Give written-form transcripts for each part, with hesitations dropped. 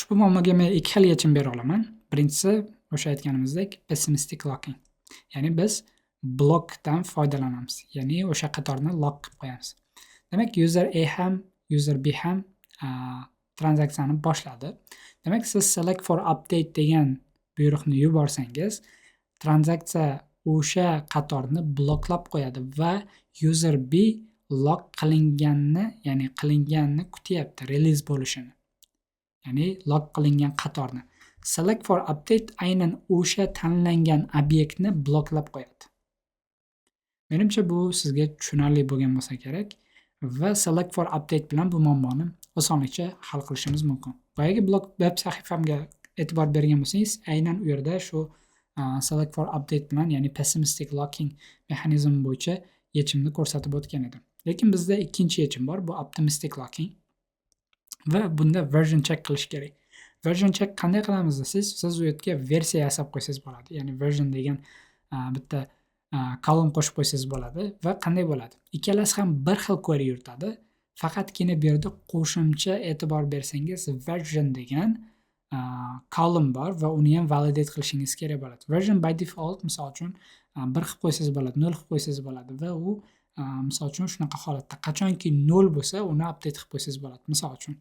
Ushbu muammoga men ikki xil yechim bera olaman. Birinchisi o'sha aytganimizdek pessimistic locking. Ya'ni biz blokdan foydalanamiz. Ya'ni o'sha qatorni lock qilib qo'yamiz. Demak, user A ham, user B ham tranzaksiyani boshladi. Demak, siz select for update degan buyruqni yuborsangiz, tranzaksiya o'sha qatorni bloklab qo'yadi va user B lock qilinganni, ya'ni qilinganni kutyapti, release bo'lishini. Ya'ni lock qilingan qatorni. Select for update aynan o'sha tanlangan obyektni bloklab qo'yadi. Menimcha bu sizga tushunarli bo'lgan bo'lsa kerak va select for update bilan bu muammoni osonlikcha hal qilishimiz mumkin. Boyagi blog web sahifamga e'tibor bergan bo'lsangiz, aynan u yerda shu select for update bilan, ya'ni pessimistic locking mexanizmi bo'yicha yechimni ko'rsatib o'tgan edim. Lekin bizda ikkinchi yechim bor, bu optimistic locking. Va bunda version check qilish kerak. Version check qanday qilamiz desiz, siz u yerga versiya yasab qo'ysangiz bo'ladi. Ya'ni version degan bitta kolon qo'shib qo'ysangiz bo'ladi va qanday bo'ladi? Ikkalasi ham bir xil query yuritadi. Faqatgina bu yerda qo'shimcha e'tibor bersangiz version degan kolon bor va uni ham validate qilishingiz kerak bo'ladi. Version by default misol uchun 1 qilib qo'ysangiz bo'ladi, 0 qilib qo'ysangiz bo'ladi va u misol uchun shunaqa holatda qachonki 0 bo'lsa, uni update qilib qo'ysangiz bo'ladi. Misol uchun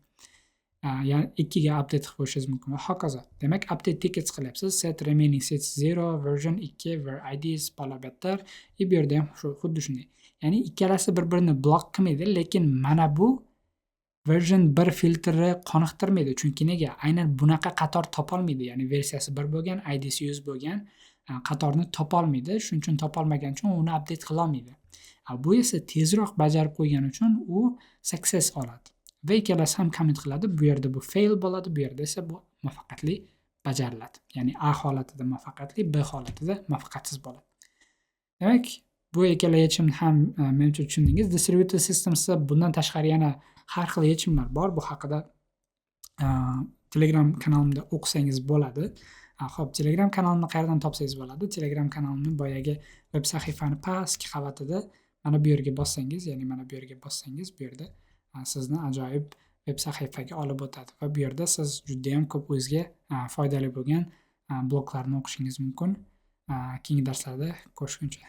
ya'ni 2 ga update qilib qo'yishingiz mumkin va hokazo. Demak, update tickets qilyapsiz. Set remaining sets 0, version 2, where IDs better. Bu yerda ham xuddi shunday. Ya'ni ikkalasi bir-birini blok qilmaydi, lekin mana bu version 1 filtri qoniqtirmaydi. Chunki nega? Aynan bunaqa qator topolmaydi. Ya'ni versiyasi 1 bo'lgan, IDsi 100 bo'lgan qatorni topolmaydi. Shuning uchun topolmagani uchun uni update qila olmaydi. Bu esa tezroq bajarib qo'ygani uchun u success oladi. Va ikkalasi ham commit qiladi. Bu yerda bu fail bo'ladi, bu yerda esa bu muvaffaqiyatli bajariladi. Ya'ni A holatida muvaffaqiyatli, B holatida muvaffaqiyatsiz bo'ladi. Demak, bu ikkala yechimni ham menimcha tushundingiz. Distributed systemsda bundan tashqari yana har xil yechimlar bor. Bu haqida Telegram kanalimda o'qisangiz bo'ladi. Xo'p, Telegram kanalimni qayerdan topsangiz bo'ladi? Telegram kanalimni boyagi web sahifani pastki qavatida mana bu yerga bossangiz, ya'ni mana bu yerga bossangiz, bu yerda sizni ajoyib web sahifaga olib o'tadi va bu yerda siz juda ham ko'p o'zga foydali bo'lgan bloglarni o'qishingiz mumkin. Keyingi darslarda ko'rishguncha.